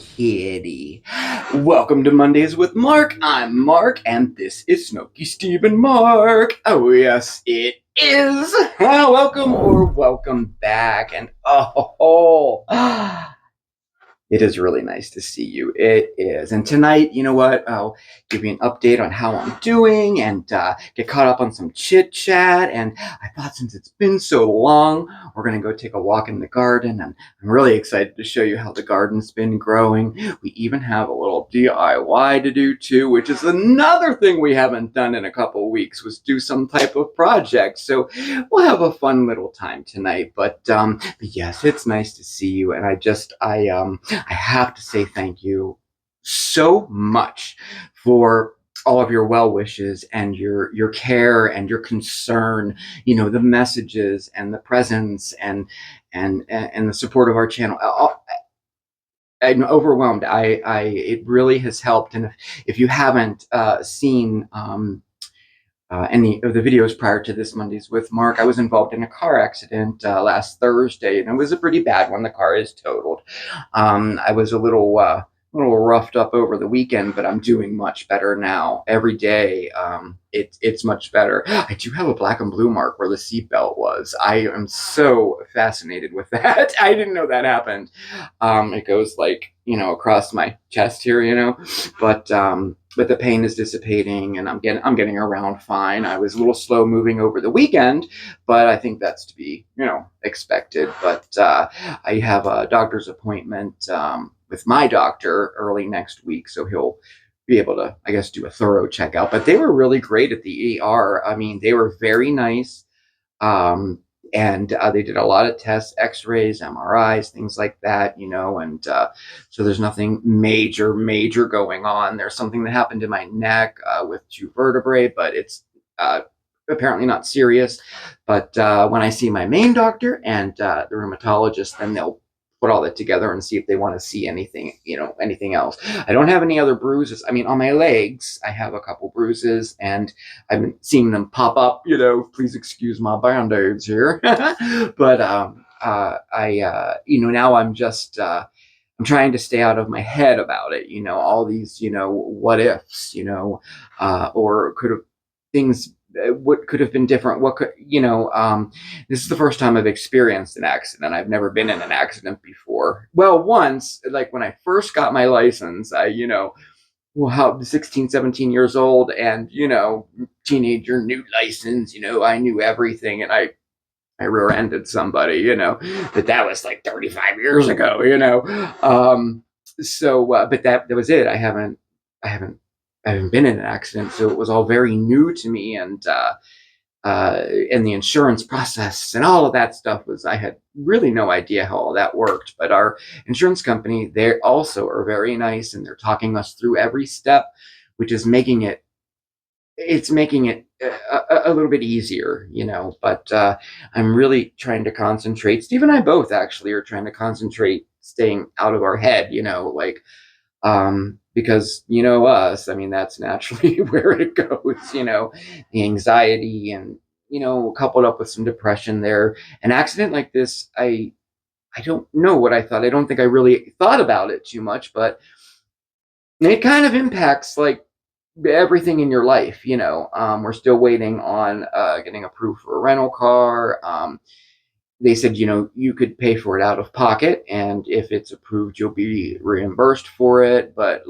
kitty. Welcome to Mondays with Mark. I'm Mark, and this is Smokeysteveandmarc. Oh, yes, it is. Welcome or welcome back. And it is really nice to see you. It is. And tonight, you know what? I'll give you an update on how I'm doing and get caught up on some chit chat. And I thought since it's been so long, we're going to go take a walk in the garden. And I'm really excited to show you how the garden's been growing. We even have a little DIY to do too, which is another thing we haven't done in a couple of weeks, was do some type of project. So we'll have a fun little time tonight. But yes, it's nice to see you. And I have to say thank you so much for all of your well wishes and your care and your concern, the messages and the presence and the support of our channel. I'm overwhelmed. It really has helped. And if you haven't seen any of the videos prior to this Mondays with Mark, I was involved in a car accident last Thursday, and it was a pretty bad one. The car is totaled. I was a little roughed up over the weekend, but I'm doing much better now. Every day, it's much better. I do have a black and blue mark where the seatbelt was. I am so fascinated with that. I didn't know that happened. It goes across my chest here, but the pain is dissipating and I'm getting around fine. I was a little slow moving over the weekend, but I think that's to be, expected. But I have a doctor's appointment with my doctor early next week, so he'll be able to, I guess, do a thorough checkout. But they were really great at the ER. I mean, they were very nice. And they did a lot of tests, x-rays, MRIs, things like that, so there's nothing major going on. There's something that happened in my neck with two vertebrae, but it's apparently not serious. But when I see my main doctor and the rheumatologist, then they'll put all that together and see if they want to see anything else. I don't have any other bruises. I mean, on my legs, I have a couple bruises, and I've been seeing them pop up. Please excuse my band-aids here. But now I'm just I'm trying to stay out of my head about it. All these what ifs. Or could have things. What could have been different? What could this is the first time I've experienced an accident. I've never been in an accident before. Well, once, like when I first got my license, how 16, 17 years old, and teenager, new license, I knew everything, and I rear-ended somebody, that was like 35 years ago. But that was it. I haven't been in an accident, so it was all very new to me, and the insurance process and all of that stuff I had really no idea how all that worked. But our insurance company, they also are very nice, and they're talking us through every step, which is making it a little bit easier, but I'm really trying to concentrate. Steve and I both actually are trying to concentrate, staying out of our head, because us, I mean, that's naturally where it goes, the anxiety and, coupled up with some depression there. An accident like this, I don't know what I thought. I don't think I really thought about it too much, but it kind of impacts like everything in your life. We're still waiting on getting approved for a rental car. They said, you could pay for it out of pocket, and if it's approved, you'll be reimbursed for it. But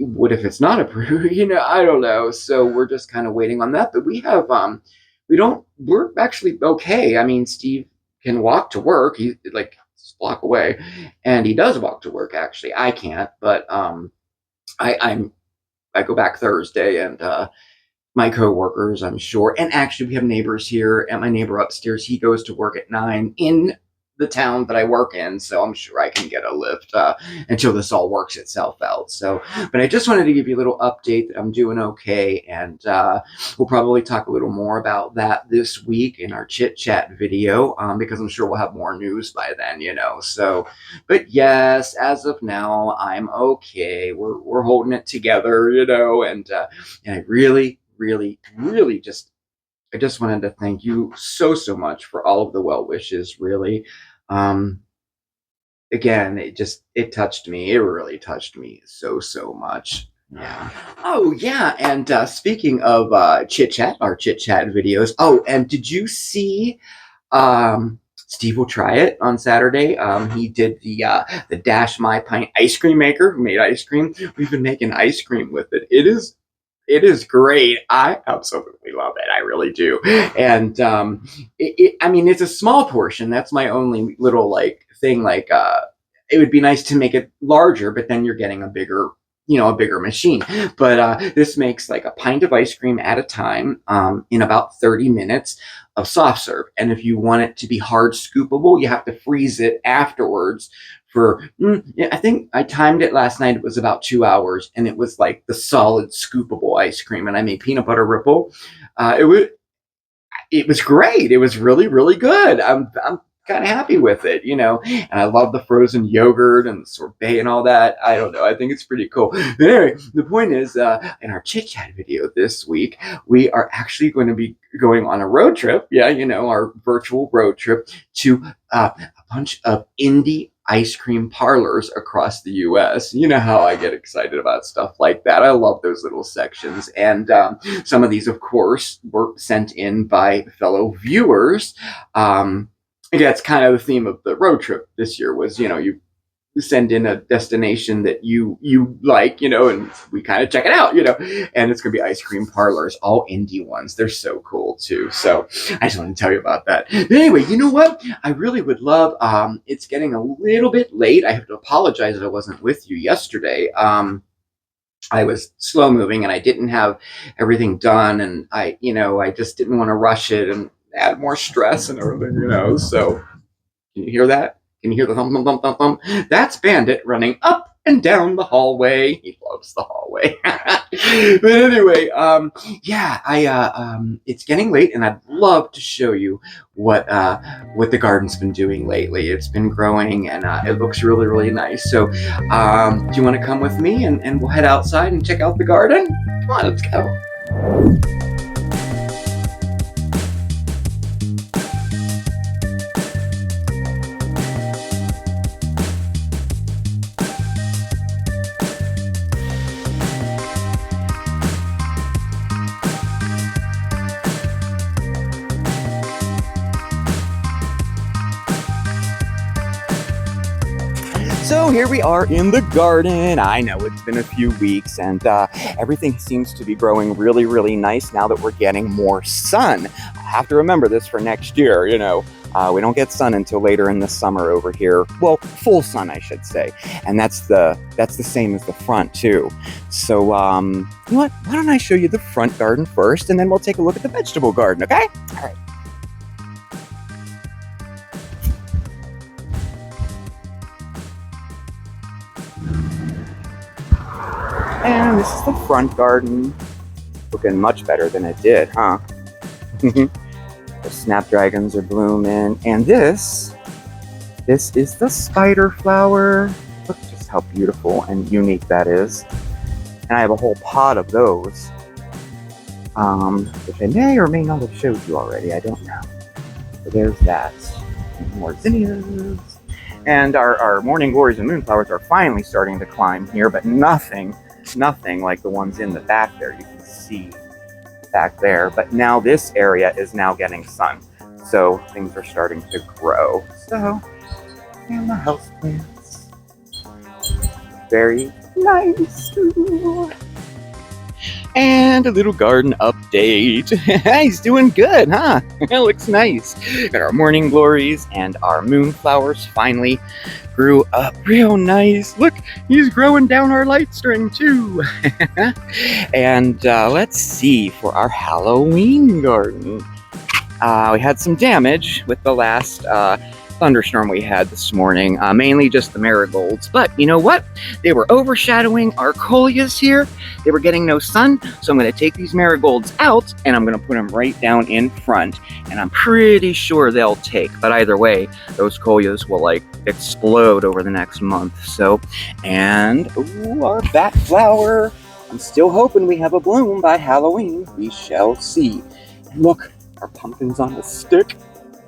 what if it's not approved? I don't know. So we're just kind of waiting on that. But we're actually okay. I mean, Steve can walk to work. He's like a block away, and he does walk to work. Actually, I can't, but I go back Thursday, and my coworkers, I'm sure. And actually, we have neighbors here, and my neighbor upstairs, he goes to work at 9 in the town that I work in, so I'm sure I can get a lift until this all works itself out. So, but I just wanted to give you a little update that I'm doing okay, and we'll probably talk a little more about that this week in our chit chat video, because I'm sure we'll have more news by then, So, but yes, as of now, I'm okay. We're holding it together, and I really I just wanted to thank you so much for all of the well wishes, really. Um, again, it touched me. It really touched me so much. Yeah. Oh yeah, and speaking of chit chat, our chit chat videos. Oh, and did you see Steve will try it on Saturday. He did the Dash My Pint ice cream maker who made ice cream. We've been making ice cream with it. It is great. I absolutely love it. I really do. And I mean, it's a small portion. That's my only little like thing. Like, it would be nice to make it larger, but then you're getting a bigger machine. But this makes like a pint of ice cream at a time in about 30 minutes of soft serve. And if you want it to be hard scoopable, you have to freeze it afterwards for, yeah, I think I timed it last night. It was about 2 hours, and it was like the solid scoopable ice cream. And I made peanut butter ripple. It was great. It was really, really good. I'm kind of happy with it. And I love the frozen yogurt and the sorbet and all that. I don't know. I think it's pretty cool. But anyway, the point is, in our chit chat video this week, we are actually going to be going on a road trip. Yeah, our virtual road trip to a bunch of indie ice cream parlors across the US. You know how I get excited about stuff like that. I love those little sections. And some of these, of course, were sent in by fellow viewers. Yeah, it's kind of the theme of the road trip this year was, you send in a destination that you like, and we kind of check it out, and it's going to be ice cream parlors, all indie ones. They're so cool too. So I just want to tell you about that. But anyway, you know what? I really would love, it's getting a little bit late. I have to apologize that I wasn't with you yesterday. I was slow moving and I didn't have everything done, and I just didn't want to rush it and add more stress and everything. So can you hear that? Can you hear the thump, thump, thump, thump, thump? That's Bandit running up and down the hallway. He loves the hallway. But anyway, yeah, it's getting late, and I'd love to show you what the garden's been doing lately. It's been growing, and it looks really, really nice. So, do you want to come with me, and we'll head outside and check out the garden? Come on, let's go. So here we are in the garden. I know it's been a few weeks, and everything seems to be growing really, really nice now that we're getting more sun. I have to remember this for next year. We don't get sun until later in the summer over here. Well, full sun, I should say, and that's the same as the front too. So, you know what? Why don't I show you the front garden first, and then we'll take a look at the vegetable garden. Okay? All right. And this is the front garden. Looking much better than it did, huh? The snapdragons are blooming. And this is the spider flower. Look just how beautiful and unique that is. And I have a whole pot of those, which I may or may not have showed you already. I don't know. So there's that. More zinnias. And our morning glories and moonflowers are finally starting to climb here, but nothing like the ones in the back there. You can see back there, but now this area is now getting sun, so things are starting to grow. So, and the houseplants, very nice. And a little garden update. He's doing good, huh? It looks nice. Got our morning glories and our moonflowers finally grew up real nice. Look, he's growing down our light string too. And let's see, for our Halloween garden, we had some damage with the last thunderstorm we had this morning, mainly just the marigolds. But you know what? They were overshadowing our coleus here. They were getting no sun, so I'm going to take these marigolds out and I'm going to put them right down in front, and I'm pretty sure they'll take. But either way, those coleus will like explode over the next month. So, and ooh, our bat flower. I'm still hoping we have a bloom by Halloween. We shall see. And look, our pumpkin's on a stick.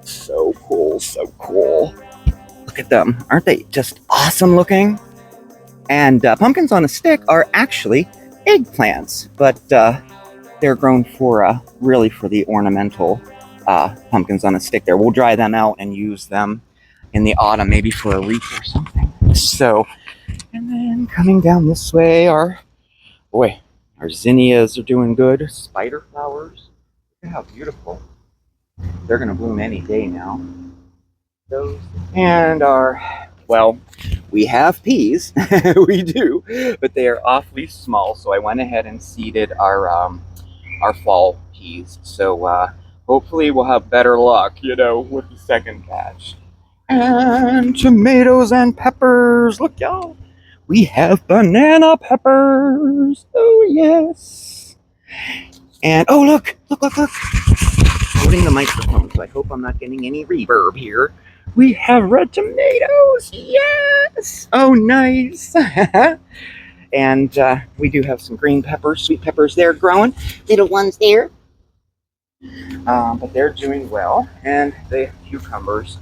So cool, so cool. Look Look at them. Aren't they just awesome looking? And pumpkins on a stick are actually eggplants, but they're grown for really for the ornamental pumpkins on a stick there. We'll dry them out and use them in the autumn, maybe for a wreath or something. So, and then coming down this way, our zinnias are doing good. Spider flowers, look at how beautiful. They're gonna bloom any day now. Those and we have peas, we do, but they are awfully small. So I went ahead and seeded our fall peas. So hopefully we'll have better luck, with the second batch. And tomatoes and peppers. Look, y'all, we have banana peppers. Oh yes. And oh look. Holding the microphone, so I hope I'm not getting any reverb here. We have red tomatoes. Yes. Oh, nice. And we do have some green peppers, sweet peppers there growing. Little ones there. But they're doing well. And the cucumbers.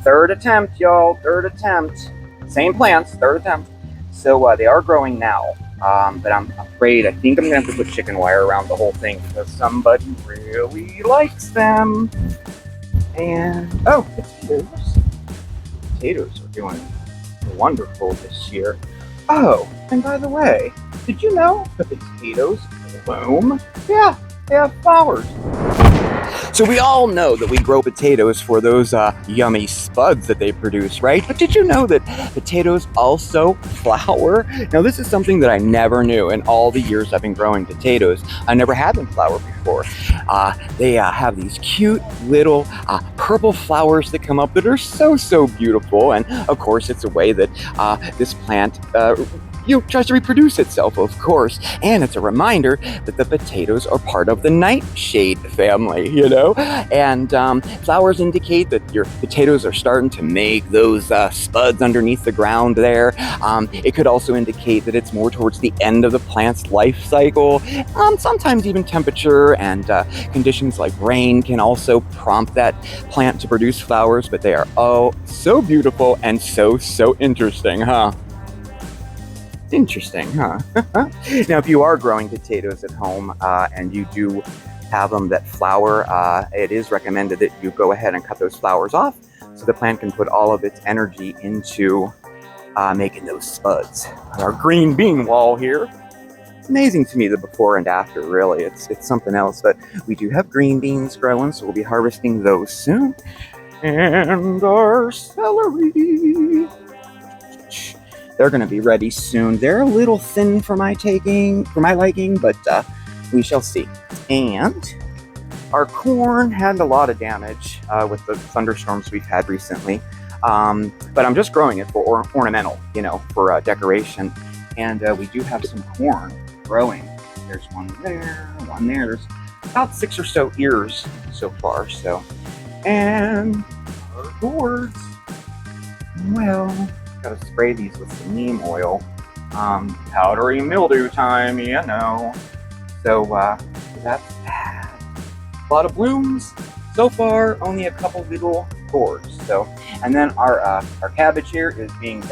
Third attempt, y'all. Third attempt. Same plants, third attempt. So they are growing now. But I'm afraid, I think I'm going to have to put chicken wire around the whole thing because somebody really likes them. And, oh, potatoes are doing wonderful this year. Oh, and by the way, did you know that potatoes bloom? Yeah, they have flowers. So we all know that we grow potatoes for those yummy spuds that they produce, right? But did you know that potatoes also flower? Now this is something that I never knew in all the years I've been growing potatoes. I never had them flower before. They have these cute little purple flowers that come up that are so beautiful. And of course it's a way that this plant tries to reproduce itself, of course. And it's a reminder that the potatoes are part of the nightshade family, And flowers indicate that your potatoes are starting to make those spuds underneath the ground there. It could also indicate that it's more towards the end of the plant's life cycle. Sometimes even temperature and conditions like rain can also prompt that plant to produce flowers, but they are so beautiful and so interesting, huh? Interesting, huh? Now, if you are growing potatoes at home and you do have them that flower, it is recommended that you go ahead and cut those flowers off so the plant can put all of its energy into making those spuds. Our green bean wall here. It's amazing to me the before and after, really. It's something else, but we do have green beans growing, so we'll be harvesting those soon. And our celery. They're going to be ready soon. They're a little thin for my liking, but we shall see. And our corn had a lot of damage with the thunderstorms we've had recently. But I'm just growing it for ornamental, for decoration. And we do have some corn growing. There's one there. There's about 6 or so ears so far. And our gourds. Well, gotta spray these with some neem oil. Powdery mildew time, So that's bad. A lot of blooms so far, only a couple little gourds. And then our cabbage here is being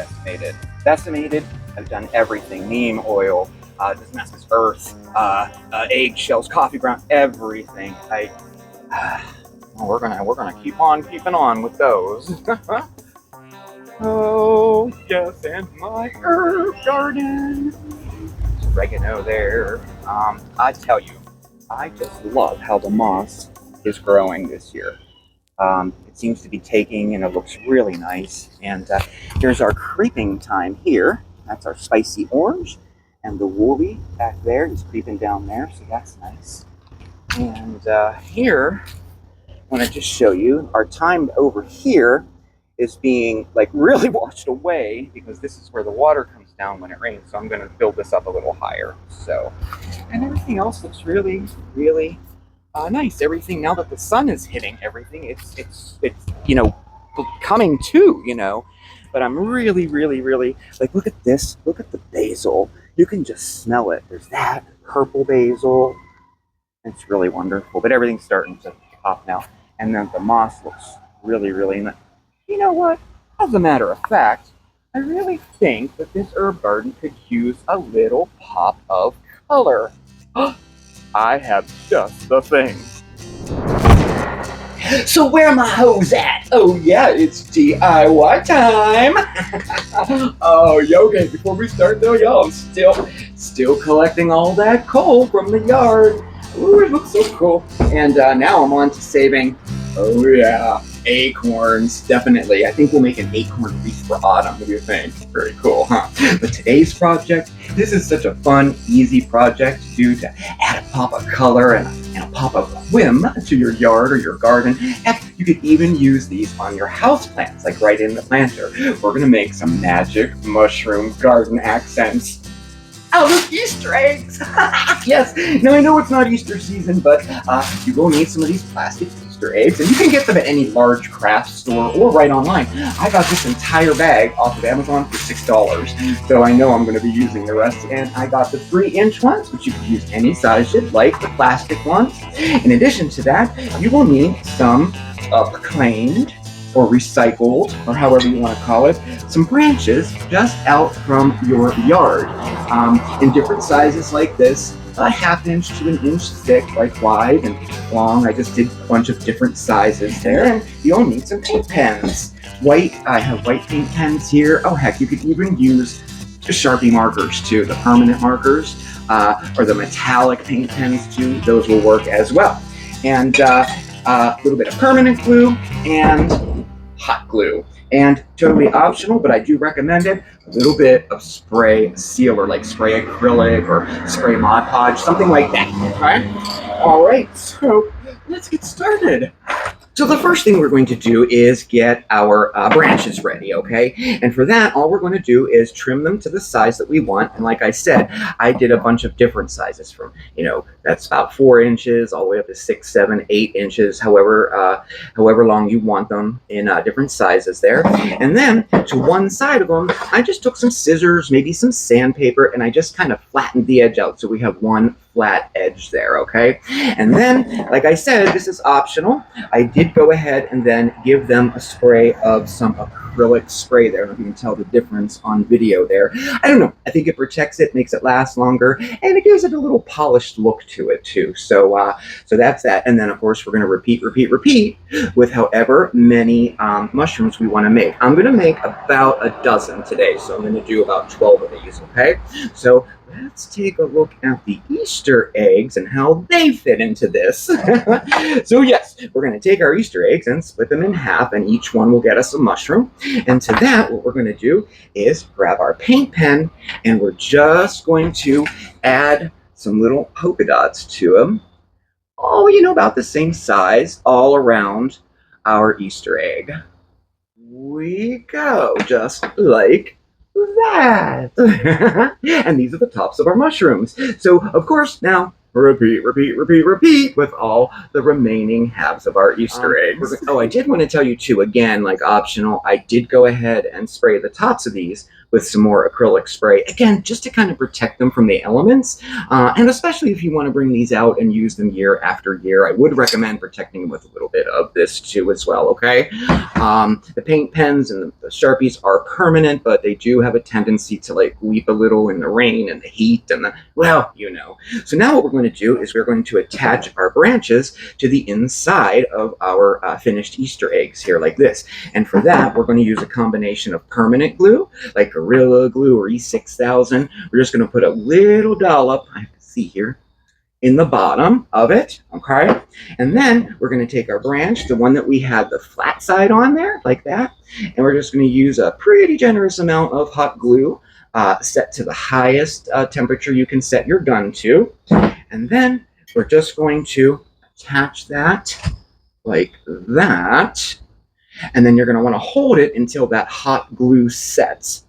decimated. I've done everything: neem oil, Damascus earth, egg shells, coffee ground, everything. We're gonna keep on keeping on with those. Oh, yes, and my herb garden. There's oregano there. I tell you, I just love how the moss is growing this year. It seems to be taking, and it looks really nice. And here's our creeping thyme here. That's our spicy orange. And the woolly back there, he's creeping down there, so that's nice. And here, I want to just show you, our thyme over here is being really washed away because this is where the water comes down when it rains. So I'm going to build this up a little higher. And everything else looks really nice. Everything, now that the sun is hitting everything, it's coming to, but I'm really look at this. Look at the basil. You can just smell it. There's that purple basil. It's really wonderful, but everything's starting to pop now. And then the moss looks really nice. You know what? As a matter of fact, I really think that this herb garden could use a little pop of color. I have just the thing. So where my hose at? Oh yeah, it's DIY time. Oh, okay, before we start though, y'all, I'm still collecting all that coal from the yard. Ooh, it looks so cool. And now I'm on to saving, oh yeah, acorns, definitely. I think we'll make an acorn wreath for autumn. What do you think? Very cool, huh? But today's project, this is such a fun, easy project to do, to add a pop of color and a pop of whim to your yard or your garden. Heck, you could even use these on your houseplants, like right in the planter. We're gonna make some magic mushroom garden accents out of Easter eggs. Yes, now I know it's not Easter season, but you will need some of these plastic Easter eggs, and you can get them at any large craft store or right online. I got this entire bag off of Amazon for $6, so I know I'm going to be using the rest, and I got the 3-inch ones, which you can use any size shape, like the plastic ones. In addition to that, you will need some claimed or recycled, or however you want to call it, some branches just out from your yard, in different sizes like this, a 1/2 inch to 1 inch thick, like wide and long. I just did a bunch of different sizes there. And you'll need some paint pens. I have white paint pens here. Oh heck, you could even use Sharpie markers too, the permanent markers, or the metallic paint pens too. Those will work as well. And a little bit of permanent glue and hot glue. And totally optional, but I do recommend it, a little bit of spray sealer, like spray acrylic or spray Mod Podge, something like that, okay? All right, so let's get started. So the first thing we're going to do is get our branches ready, okay? And for that, all we're going to do is trim them to the size that we want. And like I said, I did a bunch of different sizes from, that's about 4 inches all the way up to 6, 7, 8 inches, however long you want them in different sizes there. And then to one side of them, I just took some scissors, maybe some sandpaper, and I just kind of flattened the edge out so we have one flat edge there, okay? And then, like I said, this is optional. I did go ahead and then give them a spray of some acrylic spray there. I don't know if you can tell the difference on video there. I don't know. I think it protects it, makes it last longer, and it gives it a little polished look to it too. So that's that. And then, of course, we're going to repeat with however many mushrooms we want to make. I'm going to make about a dozen today, so I'm going to do about 12 of these, okay? So let's take a look at the Easter eggs and how they fit into this. So yes, we're going to take our Easter eggs and split them in half, and each one will get us a mushroom. And to that, what we're going to do is grab our paint pen, and we're just going to add some little polka dots to them. Oh, about the same size all around our Easter egg. We go, just like that. And these are the tops of our mushrooms. So, of course, now repeat with all the remaining halves of our Easter eggs. Oh, I did want to tell you too, again, like optional, I did go ahead and spray the tops of these with some more acrylic spray, again, just to kind of protect them from the elements. And especially if you want to bring these out and use them year after year, I would recommend protecting them with a little bit of this too as well, okay? The paint pens and the Sharpies are permanent, but they do have a tendency to like weep a little in the rain and the heat and the, well, So now what we're going to do is we're going to attach our branches to the inside of our finished Easter eggs here like this. And for that, we're going to use a combination of permanent glue, like Gorilla Glue or E6000. We're just going to put a little dollop, I can see here, in the bottom of it, okay? And then we're going to take our branch, the one that we had the flat side on there, like that, and we're just going to use a pretty generous amount of hot glue, set to the highest temperature you can set your gun to. And then we're just going to attach that like that. And then you're going to want to hold it until that hot glue sets.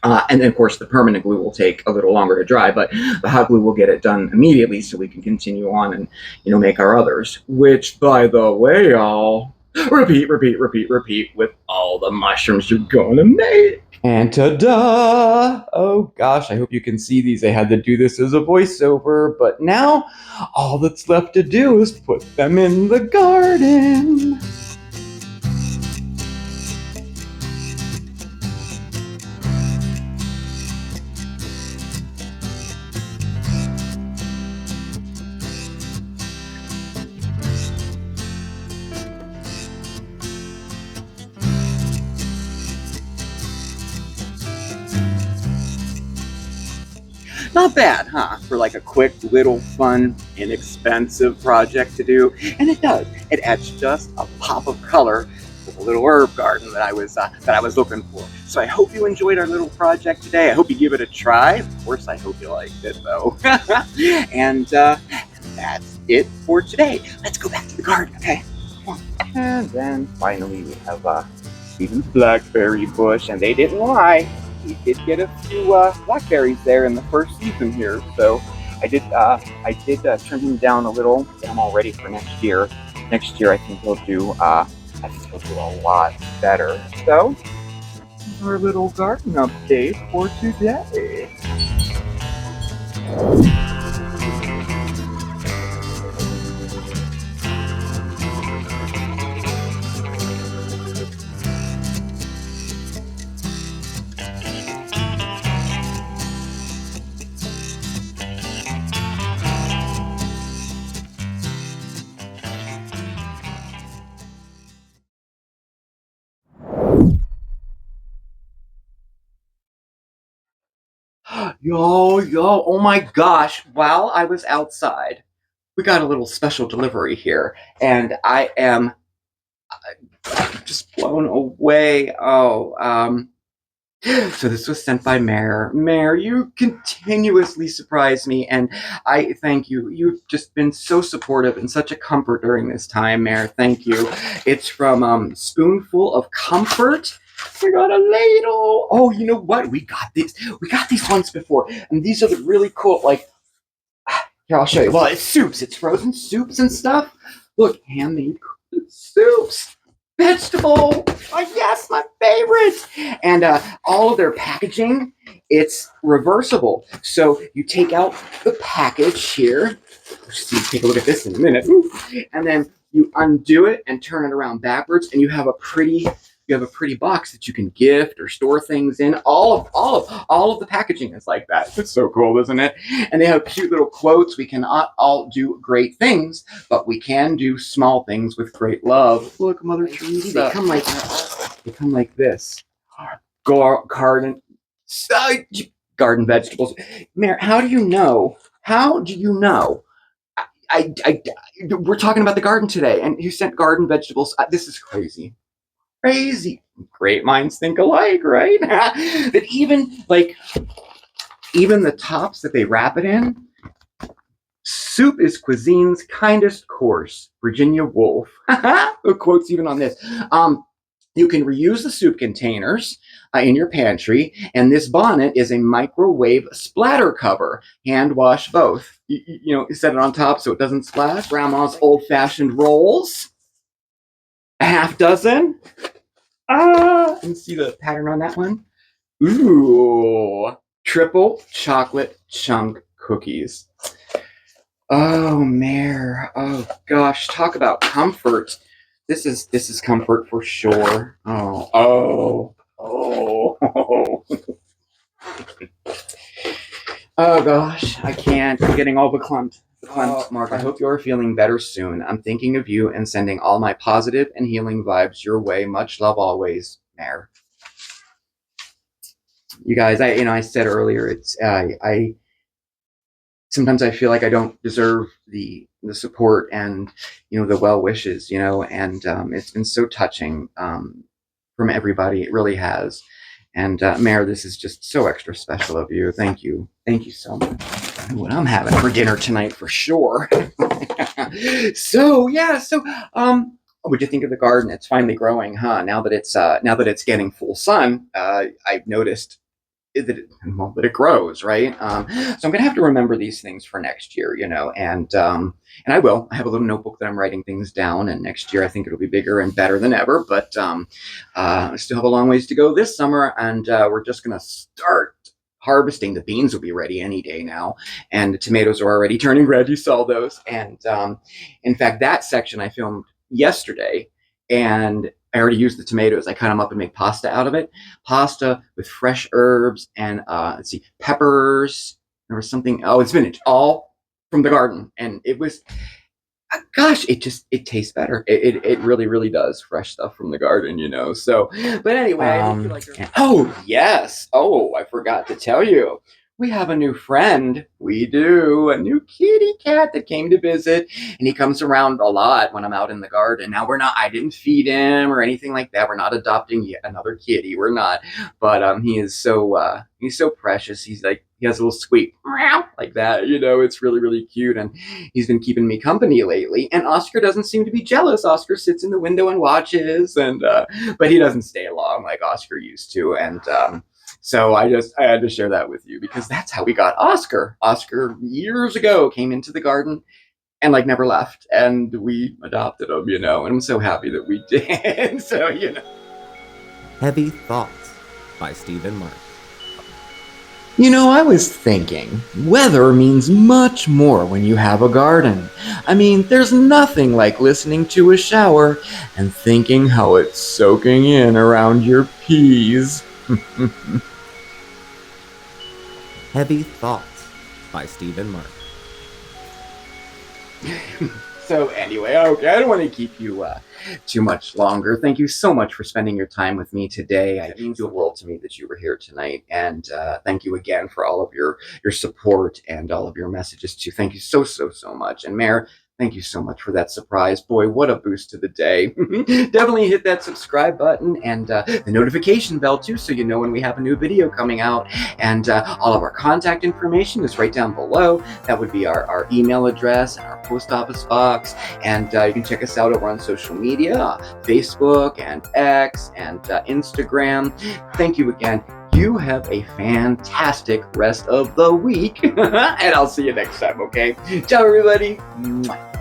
And then, of course, the permanent glue will take a little longer to dry, but the hot glue will get it done immediately so we can continue on and, make our others. Which, by the way, y'all, repeat with all the mushrooms you're going to make. And ta-da! Oh gosh, I hope you can see these. I had to do this as a voiceover, but now all that's left to do is put them in the garden. Not bad, huh? For like a quick, little, fun, inexpensive project to do. And it does. It adds just a pop of color to the little herb garden that I was looking for. So I hope you enjoyed our little project today. I hope you give it a try. Of course, I hope you liked it, though. And that's it for today. Let's go back to the garden, okay? Come on. And then finally we have Steven's blackberry bush, and they didn't lie. We did get a few blackberries there in the first season here, so I did trim him down a little, get them all ready for next year. Next year, I think he'll do a lot better. So, our little garden update for today. Yo, oh my gosh, while I was outside, we got a little special delivery here, and I am just blown away. So this was sent by Mare. Mare, you continuously surprise me, and I thank you. You've just been so supportive and such a comfort during this time, Mare. Thank you. It's from Spoonful of Comfort. We got a ladle. Oh, you know what? We got these. We got these once before, and these are the really cool. Like, here, I'll show you. Well, it's soups. It's frozen soups and stuff. Look, handmade soups. Vegetable. Oh, yes, my favorite. And all of their packaging, it's reversible. So you take out the package here. See, take a look at this in a minute. Ooh. And then you undo it and turn it around backwards, and you have a pretty box that you can gift or store things in. All of the packaging is like that. It's so cool, isn't it? And they have cute little quotes. We cannot all do great things, but we can do small things with great love. Look, Mother Teresa. They come like this. Garden vegetables. Mare, how do you know? How do you know? We're talking about the garden today, and you sent garden vegetables. This is crazy. Crazy. Great minds think alike, right? But even the tops that they wrap it in, soup is cuisine's kindest course. Virginia Woolf. The quote's even on this. You can reuse the soup containers in your pantry, and this bonnet is a microwave splatter cover. Hand wash both. You set it on top so it doesn't splash. Grandma's old-fashioned rolls. A half dozen. And see the pattern on that one? Ooh, triple chocolate chunk cookies. Oh, Mare. Oh gosh, talk about comfort. This is comfort for sure. Oh gosh, I can't. I'm getting all verklempt. Marc, I hope you're feeling better soon. I'm thinking of you and sending all my positive and healing vibes your way. Much love always, Mare. You guys, I said earlier, I sometimes I feel like I don't deserve the support and the well wishes, and it's been so touching from everybody. It really has. And Mare, this is just so extra special of you. Thank you so much. I know what I'm having for dinner tonight for sure. So what'd you think of the garden? It's finally growing, huh? Now that it's getting full sun, I've noticed that it grows, right? So I'm gonna have to remember these things for next year, and I will. I have a little notebook that I'm writing things down, and next year I think it'll be bigger and better than ever. But I still have a long ways to go this summer, and we're just gonna start harvesting. The beans will be ready any day now, and the tomatoes are already turning red. You saw those, and in fact, that section I filmed yesterday, and I already used the tomatoes. I cut them up and make pasta out of it. Pasta with fresh herbs and peppers. There was something, and spinach, all from the garden. And it was, gosh, it tastes better. It really, really does. Fresh stuff from the garden, So, but anyway, I feel like oh yes. Oh, I forgot to tell you. We have a new friend. We do. A new kitty cat that came to visit. And he comes around a lot when I'm out in the garden. Now, I didn't feed him or anything like that. We're not adopting yet another kitty. We're not. But he's so precious. He has a little squeak like that. It's really, really cute. And he's been keeping me company lately. And Oscar doesn't seem to be jealous. Oscar sits in the window and watches. But he doesn't stay long like Oscar used to. So I had to share that with you because that's how we got Oscar. Oscar years ago came into the garden and never left, and we adopted him, and I'm so happy that we did. So. Heavy Thoughts by Steve and Marc. I was thinking, weather means much more when you have a garden. I mean, there's nothing like listening to a shower and thinking how it's soaking in around your peas. Heavy Thoughts by Steve and Marc. So anyway, okay, I don't want to keep you too much longer. Thank you so much for spending your time with me today. It means the world to me that you were here tonight. And thank you again for all of your support and all of your messages too. Thank you so, so, so much. And Mayor, thank you so much for that surprise. Boy, what a boost to the day. Definitely hit that subscribe button and the notification bell too, so you know when we have a new video coming out. And all of our contact information is right down below. That would be our email address and our post office box. And you can check us out over on social media, Facebook and X and Instagram. Thank you again. You have a fantastic rest of the week. And I'll see you next time, okay? Ciao, everybody. Mwah.